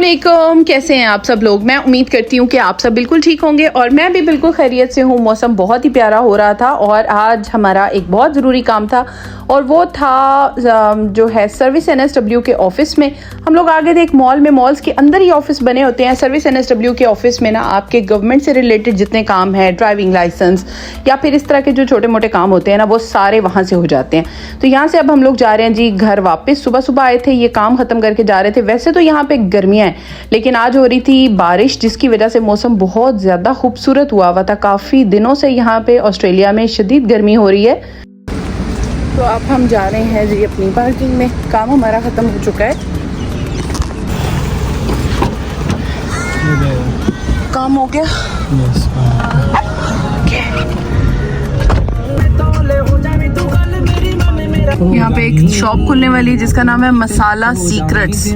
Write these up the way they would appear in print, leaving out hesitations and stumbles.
अस्सलामुअलैकुम, कैसे हैं आप सब लोग। मैं उम्मीद करती हूँ कि आप सब बिल्कुल ठीक होंगे और मैं भी बिल्कुल खैरियत से हूँ। मौसम बहुत ही प्यारा हो रहा था और आज हमारा एक बहुत ज़रूरी काम था और वो था जो है सर्विस NSW के ऑफिस में। हम लोग आ गए थे एक मॉल में। मॉल्स के अंदर ही ऑफिस बने होते हैं। सर्विस NSW के ऑफिस में ना आपके गवर्नमेंट से रिलेटेड जितने काम है, ड्राइविंग लाइसेंस या फिर इस तरह के जो छोटे मोटे काम होते हैं ना, वो सारे वहाँ से हो जाते हैं। तो यहाँ से अब हम लोग जा रहे हैं जी घर वापस। सुबह सुबह आए थे, ये काम ख़त्म करके जा रहे थे। वैसे तो यहाँ पे गर्मियाँ हैं, लेकिन आज हो रही थी बारिश, जिसकी वजह से मौसम बहुत ज़्यादा खूबसूरत हुआ था। काफ़ी दिनों से यहाँ पे ऑस्ट्रेलिया में शदीद गर्मी हो रही है। तो अब हम जा रहे हैं जी अपनी पार्किंग में। काम हमारा ख़त्म हो चुका है। काम हो गया। यहाँ पे एक शॉप खुलने वाली है जिसका नाम है मसाला सीक्रेट्स।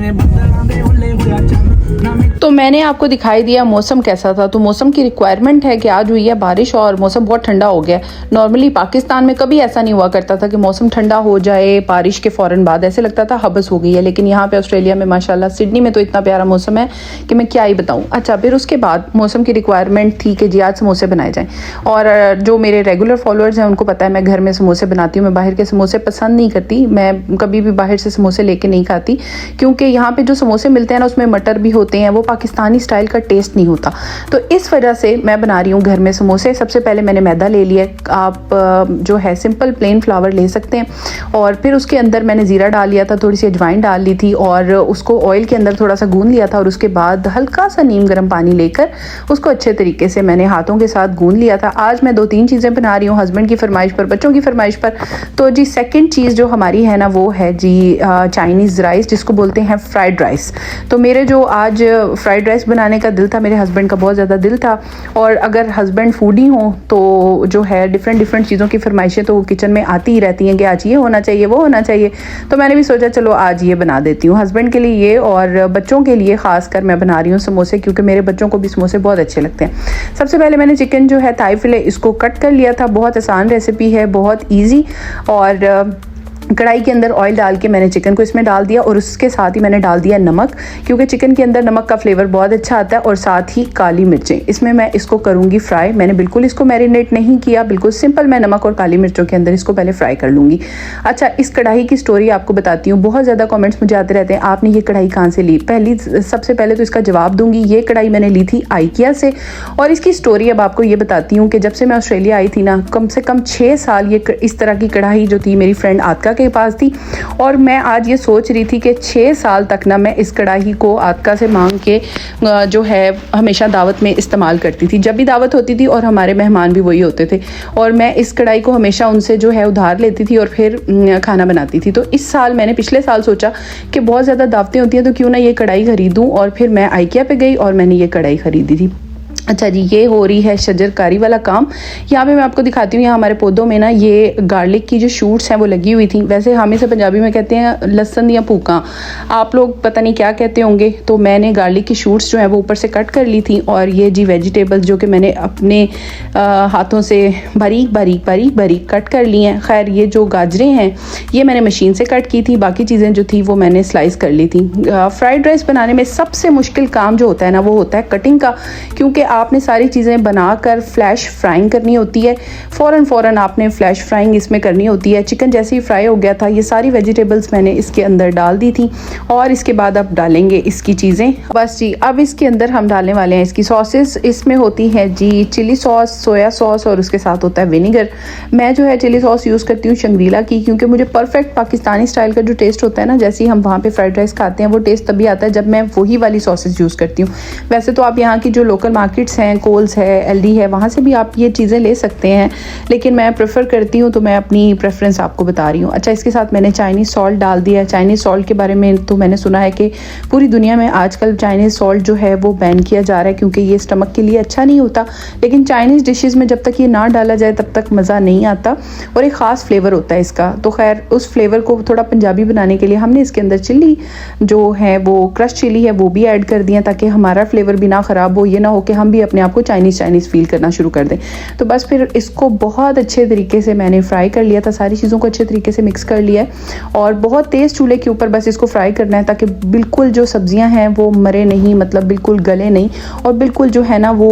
तो मैंने आपको दिखाई दिया मौसम कैसा था। तो मौसम की रिक्वायरमेंट है कि आज हुई है बारिश और मौसम बहुत ठंडा हो गया। नॉर्मली पाकिस्तान में कभी ऐसा नहीं हुआ करता था कि मौसम ठंडा हो जाए बारिश के फ़ौरन बाद, ऐसे लगता था हबस हो गई है। लेकिन यहाँ पे ऑस्ट्रेलिया में माशाल्लाह, सिडनी में तो इतना प्यारा मौसम है कि मैं क्या ही बताऊँ। अच्छा, फिर उसके बाद मौसम की रिक्वायरमेंट थी कि जी आज समोसे बनाए जाएँ। और जो मेरे रेगुलर फॉलोअर्स हैं उनको पता है मैं घर में समोसे बनाती हूँ। मैं बाहर के समोसे पसंद नहीं करती, मैं कभी भी बाहर से समोसे लेके नहीं खाती, क्योंकि यहाँ पे जो समोसे मिलते हैं ना उसमें मटर भी होते हैं, वो पाकिस्तानी स्टाइल का टेस्ट नहीं होता। तो इस वजह से मैं बना रही हूँ घर में समोसे। सबसे पहले मैंने मैदा ले लिया। आप जो है सिंपल प्लेन फ्लावर ले सकते हैं। और फिर उसके अंदर मैंने ज़ीरा डाल लिया था, थोड़ी सी अजवाइन डाल ली थी और उसको ऑयल के अंदर थोड़ा सा गूंद लिया था। और उसके बाद हल्का सा नीम गर्म पानी लेकर उसको अच्छे तरीके से मैंने हाथों के साथ गूंद लिया था। आज मैं 2-3 चीज़ें बना रही हूँ हस्बैंड की फरमाइश पर, बच्चों की फरमाइश पर। तो जी सेकेंड चीज़ जो हमारी है ना वो है जी चाइनीज़ राइस, जिसको बोलते हैं फ्राइड राइस। तो मेरे जो आज फ्राइड राइस बनाने का दिल था, मेरे हस्बैंड का बहुत ज़्यादा दिल था। और अगर हस्बैंड फूडी हो तो जो है डिफरेंट चीज़ों की फरमाइशें तो किचन में आती ही रहती हैं कि आज ये होना चाहिए, वो होना चाहिए। तो मैंने भी सोचा चलो आज ये बना देती हूँ हस्बैंड के लिए ये, और बच्चों के लिए ख़ासकर मैं बना रही हूँ समोसे, क्योंकि मेरे बच्चों को भी समोसे बहुत अच्छे लगते हैं। सबसे पहले मैंने चिकन जो है थाई फिले इसको कट कर लिया था। बहुत आसान रेसिपी है, बहुत ईजी। और कढ़ाई के अंदर ऑयल डाल के मैंने चिकन को इसमें डाल दिया और उसके साथ ही मैंने डाल दिया नमक, क्योंकि चिकन के अंदर नमक का फ्लेवर बहुत अच्छा आता है। और साथ ही काली मिर्चें, इसमें मैं इसको करूँगी फ्राई। मैंने बिल्कुल इसको मैरिनेट नहीं किया, बिल्कुल सिंपल मैं नमक और काली मिर्चों के अंदर इसको पहले फ्राई कर लूँगी। अच्छा, इस कढ़ाई की स्टोरी आपको बताती हूँ। बहुत ज़्यादा कमेंट्स मुझे आते रहते हैं आपने ये कढ़ाई कहाँ से ली। सबसे पहले तो इसका जवाब दूँगी, ये कढ़ाई मैंने ली थी IKEA से। और इसकी स्टोरी अब आपको ये बताती हूँ कि जब से मैं ऑस्ट्रेलिया आई थी ना, कम से कम 6 साल ये इस तरह की कढ़ाई जो थी मेरी फ्रेंड आतका के पास थी। और मैं आज ये सोच रही थी कि 6 साल तक ना मैं इस कढ़ाई को आतका से मांग के जो है हमेशा दावत में इस्तेमाल करती थी। जब भी दावत होती थी और हमारे मेहमान भी वही होते थे, और मैं इस कढ़ाई को हमेशा उनसे जो है उधार लेती थी और फिर खाना बनाती थी। तो इस साल मैंने पिछले साल सोचा कि बहुत ज़्यादा दावतें होती हैं तो क्यों ना ये कढ़ाई ख़रीदूँ, और फिर मैं IKEA पे गई और मैंने ये कढ़ाई ख़रीदी थी। अच्छा जी, ये हो रही है शजरकारी वाला काम। यहाँ पे मैं आपको दिखाती हूँ, यहाँ हमारे पौधों में ना ये गार्लिक की जो शूट्स हैं वो लगी हुई थी। वैसे हम इसे पंजाबी में कहते हैं लहसुन या पूका, आप लोग पता नहीं क्या कहते होंगे। तो मैंने गार्लिक की शूट्स जो हैं वो ऊपर से कट कर ली थी। और ये जी वेजिटेबल्स जो कि मैंने अपने हाथों से बारीक बारीक बारीक बारीक कट कर ली हैं। खैर, ये जो गाजरें हैं ये मैंने मशीन से कट की थी, बाकी चीज़ें जो थी वो मैंने स्लाइस कर ली थी। फ्राइड राइस बनाने में सबसे मुश्किल काम जो होता है ना वो होता है कटिंग का, क्योंकि आपने सारी चीज़ें बनाकर फ्लैश फ्राइंग करनी होती है। फ़ौरन आपने फ्लैश फ्राइंग इसमें करनी होती है। चिकन जैसे ही फ्राई हो गया था, ये सारी वेजिटेबल्स मैंने इसके अंदर डाल दी थी। और इसके बाद अब डालेंगे इसकी चीज़ें। बस जी, अब इसके अंदर हम डालने वाले हैं इसकी सॉसेस। इसमें होती है जी चिली सॉस, सोया सॉस और उसके साथ होता है विनेगर। मैं जो है चिली सॉस यूज़ करती हूँ शंग्रीला की, क्योंकि मुझे परफेक्ट पाकिस्तानी स्टाइल का जो टेस्ट होता है ना, जैसे ही हम वहाँ पे फ्राइड राइस खाते हैं, वो टेस्ट तभी आता है जब मैं वही वाली सॉसेस यूज़ करती हूँ। वैसे तो आप यहाँ की जो लोकल मार्केट्स हैं, कोल्स है, LD है, वहाँ से भी आप ये चीज़ें ले सकते हैं, लेकिन मैं प्रेफर करती हूँ तो मैं अपनी प्रेफरेंस आपको बता रही हूँ। अच्छा, इसके साथ मैंने चाइनीज़ सॉल्ट डाल दिया। चाइनीज़ सॉल्ट के बारे में तो मैंने सुना है कि पूरी दुनिया में आजकल चाइनीज़ सॉल्ट जो है वो बैन किया जा रहा है, क्योंकि ये स्टमक के लिए अच्छा नहीं होता। लेकिन चाइनीज़ डिशेज़ में जब तक ये ना डाला जाए तब तक मज़ा नहीं आता, और एक ख़ास फ्लेवर होता है इसका। तो खैर, उस फ्लेवर को थोड़ा पंजाबी बनाने के लिए हमने इसके अंदर चिल्ली जो है वो क्रश चिली है वो भी ऐड कर दिया, ताकि हमारा फ्लेवर भी ना ख़राब हो। ये ना हो कि हम भी भी अपने आप को चाइनीज़ फील करना शुरू कर दें। तो बस फिर इसको बहुत अच्छे तरीके से मैंने फ्राई कर लिया था, सारी चीज़ों को अच्छे तरीके से मिक्स कर लिया है और बहुत तेज़ चूल्हे के ऊपर बस इसको फ्राई करना है ताकि बिल्कुल जो सब्जियां हैं वो मरे नहीं, मतलब बिल्कुल गले नहीं और बिल्कुल जो है ना वो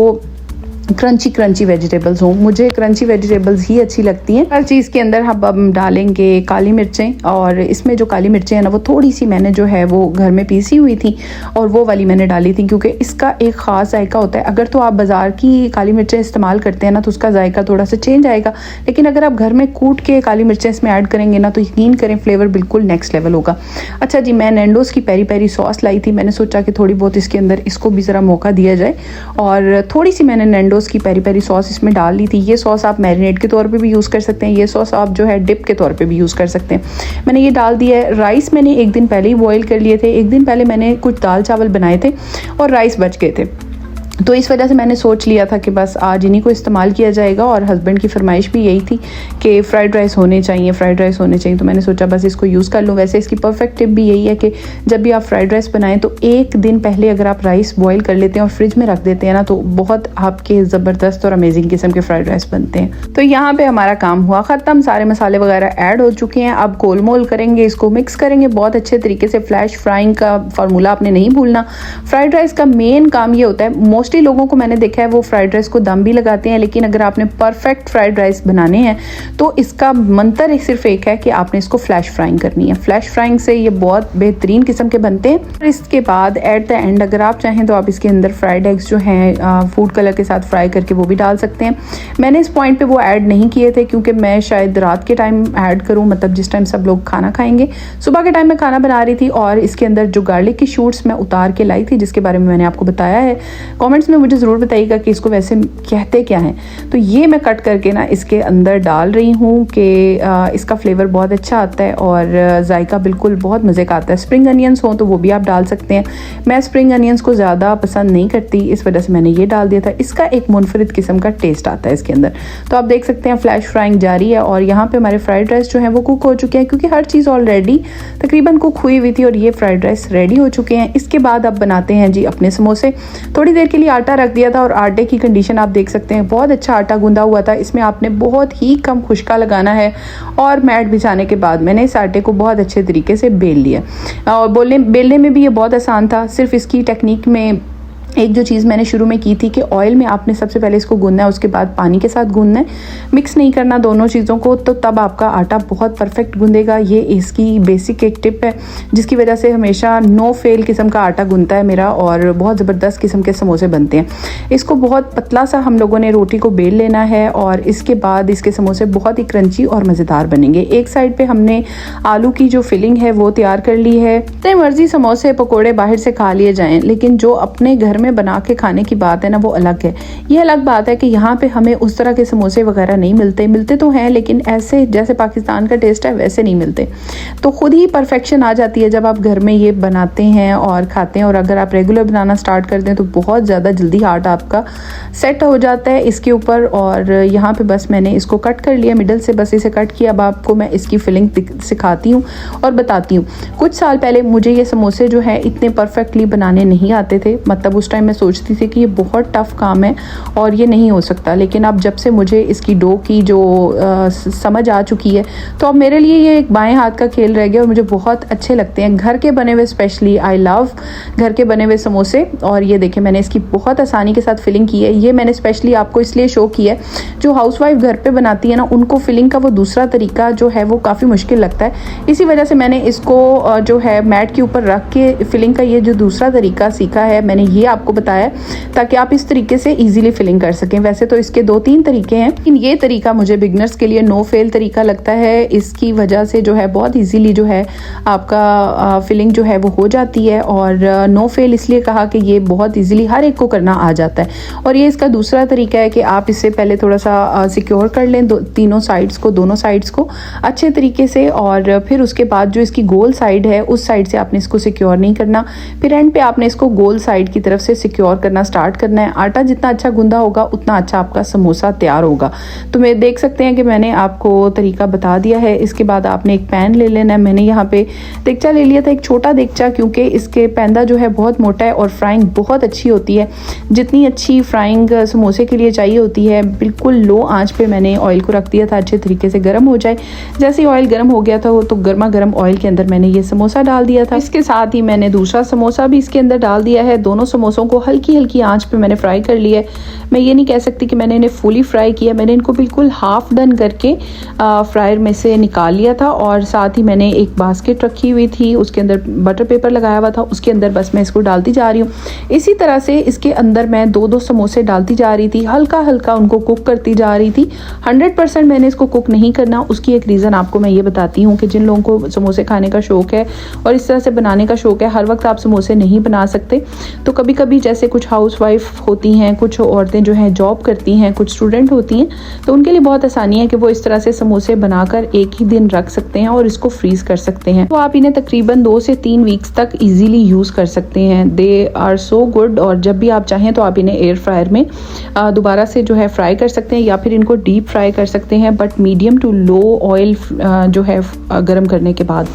क्रंची वेजिटेबल्स हों। मुझे क्रंची वेजिटेबल्स ही अच्छी लगती हैं। हर चीज़ के अंदर हम डालेंगे काली मिर्चें, और इसमें जो काली मिर्चें हैं ना वो थोड़ी सी मैंने जो है वो घर में पीसी हुई थी और वो वाली मैंने डाली थी, क्योंकि इसका एक ख़ास जायका होता है। अगर तो आप बाज़ार की काली मिर्चें इस्तेमाल करते हैं ना तो उसका जायका थोड़ा सा चेंज आएगा, लेकिन अगर आप घर में कूट के काली मिर्चें इसमें ऐड करेंगे ना तो यकीन करें फ्लेवर बिल्कुल नेक्स्ट लेवल होगा। अच्छा जी, मैं नैंडोज़ की पेरी पेरी सॉस लाई थी। मैंने सोचा कि थोड़ी बहुत इसके अंदर इसको भी ज़रा मौका दिया जाए और थोड़ी सी मैंने नैंडोज़ की पेरी पेरी सॉस इसमें डाल ली थी। ये सॉस आप मैरिनेट के तौर पे भी यूज़ कर सकते हैं, ये सॉस आप जो है डिप के तौर पे भी यूज़ कर सकते हैं। मैंने ये डाल दिया है। राइस मैंने एक दिन पहले ही बॉईल कर लिए थे, एक दिन पहले मैंने कुछ दाल चावल बनाए थे और राइस बच गए थे, तो इस वजह से मैंने सोच लिया था कि बस आज इन्हीं को इस्तेमाल किया जाएगा। और हस्बैंड की फरमाइश भी यही थी कि फ़्राइड राइस होने चाहिए, तो मैंने सोचा बस इसको यूज़ कर लूँ। वैसे इसकी परफेक्ट टिप भी यही है कि जब भी आप फ्राइड राइस बनाएं तो एक दिन पहले अगर आप राइस बॉईल कर लेते हैं और फ्रिज में रख देते हैं ना तो बहुत आपके ज़बरदस्त और अमेजिंग किस्म के फ़्राइड राइस बनते हैं। तो यहाँ पर हमारा काम हुआ ख़त्म, सारे मसाले वगैरह ऐड हो चुके हैं। अब गोल मोल करेंगे, इसको मिक्स करेंगे बहुत अच्छे तरीके से। फ्लैश फ्राइंग का फार्मूला आपने नहीं भूलना। फ्राइड राइस का मेन काम ये होता है, मोस्टली लोगों को मैंने देखा है वो फ्राइड राइस को दम भी लगाते हैं, लेकिन अगर आपने परफेक्ट फ्राइड राइस बनाने हैं तो इसका मंत्र सिर्फ एक है कि आपने इसको फ्लैश फ्राइंग करनी है। फ्लैश फ्राइंग से ये बहुत बेहतरीन किस्म के बनते हैं। इसके बाद एट द एंड अगर आप चाहें तो आप इसके अंदर फ्राइड एग्स जो हैं फूड कलर के साथ फ्राई करके वो भी डाल सकते हैं। मैंने इस पॉइंट पे वो ऐड नहीं किए थे क्योंकि मैं शायद रात के टाइम ऐड करूं, मतलब जिस टाइम सब लोग खाना खाएंगे। सुबह के टाइम मैं खाना बना रही थी और इसके अंदर जो गार्लिक की शूट्स मैं उतार के लाई थी, जिसके बारे में मैंने आपको बताया है। कॉमेंट्स में मुझे ज़रूर बताइएगा कि इसको वैसे कहते क्या हैं। तो ये मैं कट करके ना इसके अंदर डाल रही हूँ कि इसका फ्लेवर बहुत अच्छा आता है और जायका बिल्कुल बहुत मज़े का आता है। स्प्रिंग अनियंस हो तो वो भी आप डाल सकते हैं। मैं स्प्रिंग अनियंस को ज़्यादा पसंद नहीं करती, इस वजह से मैंने ये डाल दिया था। इसका एक मुनफरिद किस्म का टेस्ट आता है इसके अंदर। तो आप देख सकते हैं फ्लैश फ्राइंग जारी है और यहाँ पे हमारे फ्राइड राइस जो है वो कुक हो चुके हैं, क्योंकि हर चीज़ ऑलरेडी तकरीबन कुक हुई हुई थी और ये फ्राइड राइस रेडी हो चुके हैं। इसके बाद अब बनाते हैं जी अपने समोसे। थोड़ी देर के लिए आटा रख दिया था और आटे की कंडीशन आप देख सकते हैं, बहुत अच्छा आटा गूंदा हुआ था। इसमें आपने बहुत ही कम खुशका लगाना है और मैट बिछाने के बाद मैंने इस आटे को बहुत अच्छे तरीके से बेल लिया और बेलने में भी ये बहुत आसान था। सिर्फ इसकी टेक्निक में एक जो चीज़ मैंने शुरू में की थी कि ऑयल में आपने सबसे पहले इसको गूंदना है, उसके बाद पानी के साथ गूंदना है, मिक्स नहीं करना दोनों चीज़ों को, तो तब आपका आटा बहुत परफेक्ट गूंदेगा। ये इसकी बेसिक एक टिप है जिसकी वजह से हमेशा नो फेल किस्म का आटा गूंदता है मेरा और बहुत ज़बरदस्त किस्म के समोसे बनते हैं। इसको बहुत पतला सा हम लोगों ने रोटी को बेल लेना है और इसके बाद इसके समोसे बहुत ही क्रंची और मज़ेदार बनेंगे। एक साइड पर हमने आलू की जो फिलिंग है वो तैयार कर ली है। जितने मर्जी समोसे पकौड़े बाहर से खा लिए जाएँ, लेकिन जो अपने घर में बना के खाने की बात है ना वो अलग है। ये अलग बात है कि यहाँ पे हमें उस तरह के समोसे वगैरह नहीं मिलते तो हैं, लेकिन ऐसे जैसे पाकिस्तान का टेस्ट है वैसे नहीं मिलते। तो खुद ही परफेक्शन आ जाती है जब आप घर में ये बनाते हैं और खाते हैं। और अगर आप रेगुलर बनाना स्टार्ट कर दें तो बहुत ज़्यादा जल्दी आटा आपका सेट हो जाता है इसके ऊपर। और यहाँ पे बस मैंने इसको कट कर लिया मिडल से, बस इसे कट किया। अब आपको मैं इसकी फिलिंग सिखाती हूँ और बताती हूँ। कुछ साल पहले मुझे ये समोसे जो है इतने परफेक्टली बनाने नहीं आते थे, मतलब उस टाइम मैं सोचती थी कि ये बहुत टफ काम है और ये नहीं हो सकता। लेकिन अब जब से मुझे इसकी डो की जो समझ आ चुकी है तो अब मेरे लिए ये एक बाएं हाथ का खेल रह गया और मुझे बहुत अच्छे लगते हैं घर के बने हुए। स्पेशली आई लव घर के बने हुए समोसे। और ये देखें मैंने इसकी बहुत आसानी के साथ फिलिंग की है। ये मैंने स्पेशली आपको इसलिए शो किया है, जो हाउसवाइफ घर पे बनाती है ना उनको फिलिंग का वो दूसरा तरीका जो है वो काफ़ी मुश्किल लगता है। इसी वजह से मैंने इसको जो है मैट के ऊपर रख के फिलिंग का ये जो दूसरा तरीका सीखा है, मैंने ये आपको बताया ताकि आप इस तरीके से इजीली फिलिंग कर सकें। वैसे तो इसके 2-3 तरीके हैं, लेकिन ये तरीका मुझे बिगनर्स के लिए नो फेल तरीका लगता है। इसकी वजह से जो है बहुत इजीली जो है आपका फिलिंग जो है वो हो जाती है। और नो फेल इसलिए कहा कि ये बहुत इजीली हर एक को करना आ जाता है। और ये इसका दूसरा तरीका है कि आप इससे पहले थोड़ा सा सिक्योर कर लें दोनों साइड्स को अच्छे तरीके से, और फिर उसके बाद जो इसकी गोल साइड है उस साइड से आपने इसको सिक्योर नहीं करना, फिर एंड पे आपने इसको गोल साइड की तरफ उसे सिक्योर करना स्टार्ट करना है। आटा जितना अच्छा गूंदा होगा उतना अच्छा आपका समोसा तैयार होगा। तो मैं देख सकते हैं कि मैंने आपको तरीका बता दिया है। इसके बाद आपने एक पैन ले लेना है। मैंने यहाँ पे देगचा ले लिया था, एक छोटा देगचा, क्योंकि इसके पैंदा जो है बहुत मोटा है और फ्राइंग बहुत अच्छी होती है। जितनी अच्छी फ्राइंग समोसे के लिए चाहिए होती है, बिल्कुल लो आंच पे मैंने ऑयल को रख दिया था, अच्छे तरीके से गर्म हो जाए। जैसे ही ऑयल गर्म हो गया था वो, तो गर्मा गर्म ऑयल के अंदर मैंने ये समोसा डाल दिया था। इसके साथ ही मैंने दूसरा समोसा भी इसके अंदर डाल दिया है। दोनों समोसों को हल्की हल्की आंच पे मैंने फ्राई कर लिया है। मैं ये नहीं कह सकती कि मैंने इन्हें फुली फ्राई किया, मैंने इनको बिल्कुल हाफ डन करके फ्रायर में से निकाल लिया था। और साथ ही मैंने एक बास्केट रखी हुई थी, उसके अंदर बटर पेपर लगाया हुआ था, उसके अंदर बस मैं इसको डालती जा रही हूँ। इसी तरह से इसके अंदर मैं दो दो समोसे डालती जा रही थी, हल्का हल्का उनको कुक करती जा रही थी। 100% मैंने इसको कुक नहीं करना। उसकी एक रीज़न आपको मैं ये बताती हूँ कि जिन लोगों को समोसे खाने का शौक़ है और इस तरह से बनाने का शौक़ है, हर वक्त आप समोसे नहीं बना सकते। तो कभी कभी जैसे कुछ हाउसवाइफ होती हैं, कुछ औरतें जो हैं जॉब करती हैं, कुछ स्टूडेंट होती हैं, तो उनके लिए बहुत आसानी है कि वो इस तरह से समोसे बनाकर एक ही दिन रख सकते हैं और इसको फ्रीज कर सकते हैं। तो आप इन्हें तकरीबन 2 से 3 वीक्स तक इजीली यूज़ कर सकते हैं। They are so good. और जब भी आप चाहें तो आप इन्हें एयर फ्रायर में दोबारा से जो है फ्राई कर सकते हैं या फिर इनको डीप फ्राई कर सकते हैं, but medium to low oil जो है गर्म करने के बाद।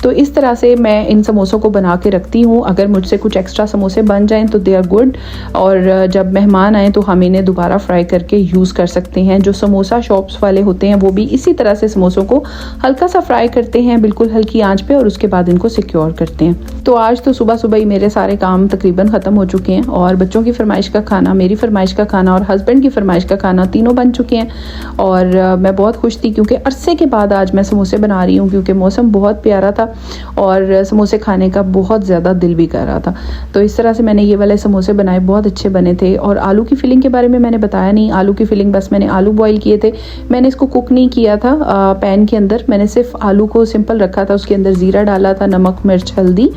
तो इस तरह से मैं इन समोसों को बना के रखती हूँ। अगर मुझसे कुछ एक्स्ट्रा समोसे बन जाएं तो दे आर गुड, और जब मेहमान आए तो हम इन्हें दोबारा फ्राई करके यूज़ कर सकते हैं। जो समोसा शॉप्स वाले होते हैं वो भी इसी तरह से समोसों को हल्का सा फ्राई करते हैं, बिल्कुल हल्की आंच पे, और उसके बाद इनको सिक्योर करते हैं। तो आज तो सुबह सुबह ही मेरे सारे काम तकरीबन ख़त्म हो चुके हैं और बच्चों की फरमाइश का खाना, मेरी फरमाइश का खाना और हस्बैंड की फरमाइश का खाना तीनों बन चुके हैं। और मैं बहुत खुश थी क्योंकि अरसे के बाद आज मैं समोसे बना रही हूँ, क्योंकि मौसम बहुत प्यारा था और समोसे खाने का बहुत ज़्यादा दिल भी कर रहा था। तो इस तरह से मैंने ये वाले समोसे बनाए, बहुत अच्छे बने थे। और आलू की फिलिंग के बारे में मैंने बताया नहीं। आलू की फिलिंग बस मैंने आलू बॉईल किए थे, मैंने इसको कुक नहीं किया था पैन के अंदर। मैंने सिर्फ आलू को सिंपल रखा था, उसके अंदर ज़ीरा डाला था, नमक मिर्च हल्दी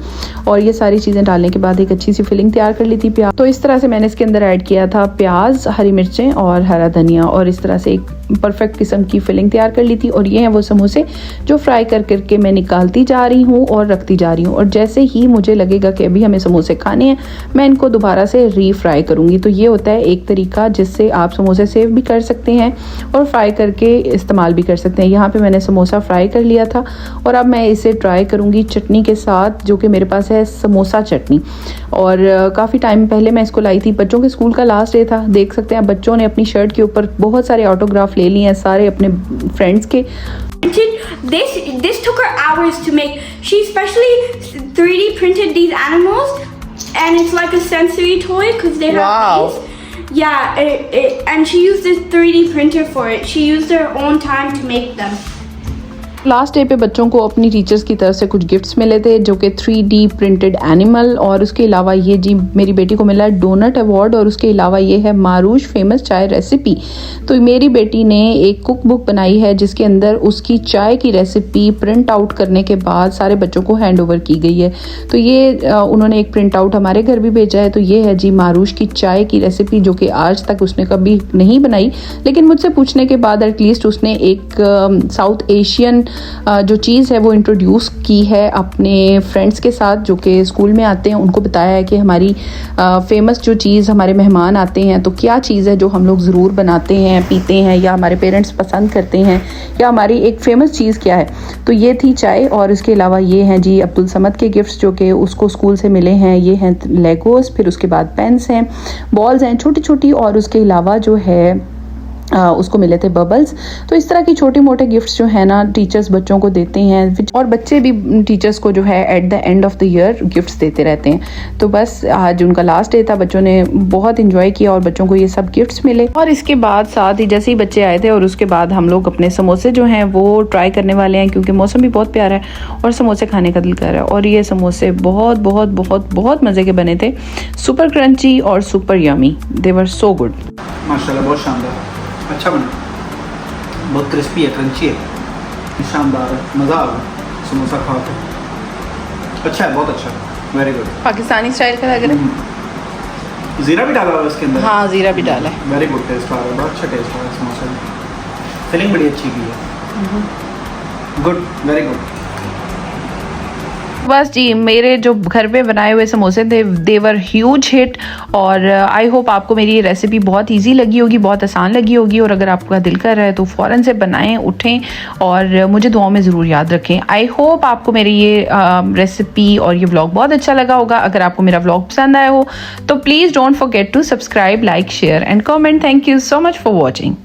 और ये सारी चीज़ें डालने के बाद एक अच्छी सी फिलिंग तैयार कर ली थी। प्याज, तो इस तरह से मैंने इसके अंदर ऐड किया था प्याज, हरी मिर्चें और हरा धनिया, और इस तरह से एक परफेक्ट किस्म की फिलिंग तैयार कर ली थी। और ये हैं वो समोसे जो फ्राई कर करके मैं निकालती जा रही हूँ और रखती जा रही हूँ। और जैसे ही मुझे लगेगा कि अभी हमें समोसे खाने हैं, मैं इनको दोबारा से रीफ्राई करूँगी। तो ये होता है एक तरीका जिससे आप समोसे सेव भी कर सकते हैं और फ्राई करके इस्तेमाल भी कर सकते हैं। यहाँ पे मैंने समोसा फ्राई कर लिया था और अब मैं इसे ट्राई करूँगी चटनी के साथ, जो कि मेरे पास है समोसा चटनी। और काफ़ी टाइम पहले मैं इसको लाई थी, बच्चों के स्कूल का लास्ट डे था। देख सकते हैं बच्चों ने अपनी शर्ट के ऊपर बहुत सारे ऑटोग्राफ ले लिए हैं, सारे अपने फ्रेंड्स के। This took her hours to make. She specially 3D printed these animals, and it's like a sensory toy because they have eyes. Yeah, and she used this 3D printer for it. She used her own time to make them. Last day पे बच्चों को अपनी teachers की तरफ से कुछ gifts मिले थे, जो कि 3D प्रिंटेड एनिमल, और उसके अलावा ये जी मेरी बेटी को मिला डोनट अवार्ड, और उसके अलावा ये है मारूश फेमस चाय रेसिपी। तो मेरी बेटी ने एक कुक बुक बनाई है जिसके अंदर उसकी चाय की रेसिपी प्रिंट आउट करने के बाद सारे बच्चों को हैंड ओवर की गई है। तो ये उन्होंने एक प्रिंट आउट हमारे घर भी भेजा है। तो ये है जी मारूश की चाय की रेसिपी, जो कि आज तक उसने कभी नहीं बनाई, लेकिन मुझसे पूछने के बाद एटलीस्ट उसने एक साउथ एशियन जो चीज़ है वो इंट्रोड्यूस की है अपने फ्रेंड्स के साथ जो कि स्कूल में आते हैं। उनको बताया है कि हमारी फेमस जो चीज़, हमारे मेहमान आते हैं तो क्या चीज़ है जो हम लोग ज़रूर बनाते हैं, पीते हैं, या हमारे पेरेंट्स पसंद करते हैं, या हमारी एक फ़ेमस चीज़ क्या है। तो ये थी चाय। और इसके अलावा ये हैं जी अब्दुल समद के गिफ्ट्स जो कि उसको स्कूल से मिले हैं। ये हैं लेगोस, फिर उसके बाद पेन्स हैं, बॉल्स हैं छोटी छोटी, और उसके अलावा जो है उसको मिले थे बबल्स। तो इस तरह की छोटे मोटे गिफ्ट्स जो है ना टीचर्स बच्चों को देते हैं, और बच्चे भी टीचर्स को जो है at the end of the year gifts देते रहते हैं। तो बस आज उनका लास्ट डे था, बच्चों ने बहुत इंजॉय किया और बच्चों को ये सब गिफ्ट्स मिले। और इसके बाद साथ ही जैसे ही बच्चे आए थे और उसके बाद हम लोग अपने समोसे जो हैं वो ट्राई करने वाले हैं, क्योंकि मौसम भी बहुत प्यारा है और समोसे खाने का दिल कर रहा है। और ये समोसे बहुत बहुत बहुत बहुत मज़े के बने थे, सुपर क्रंची और सुपर यमी। दे वर सो गुड। माशाल्लाह बहुत शानदार, अच्छा बना, बहुत क्रिस्पी है, क्रंची है, शानदार है, मज़ा आ गया समोसा खा के। अच्छा है, बहुत अच्छा, वेरी गुड। पाकिस्तानी स्टाइल का लग रहा है। ज़ीरा भी डाला हुआ है इसके अंदर? हाँ, ज़ीरा भी डाला है। वेरी गुड टेस्ट आ रहा है, बहुत अच्छा टेस्ट आ रहा है समोसे में। फिलिंग बड़ी अच्छी की है, गुड, वेरी गुड। बस जी, मेरे जो घर पे बनाए हुए समोसे थे दे वर ह्यूज हिट, और आई होप आपको मेरी ये रेसिपी बहुत इजी लगी होगी, बहुत आसान लगी होगी, और अगर आपका दिल कर रहा है तो फ़ौरन से बनाएं, उठें और मुझे दुआओं में ज़रूर याद रखें। आई होप आपको मेरी ये रेसिपी और ये व्लॉग बहुत अच्छा लगा होगा। अगर आपको मेरा व्लॉग पसंद आया हो तो please don't forget to subscribe, like, share and comment. Thank you so much for watching.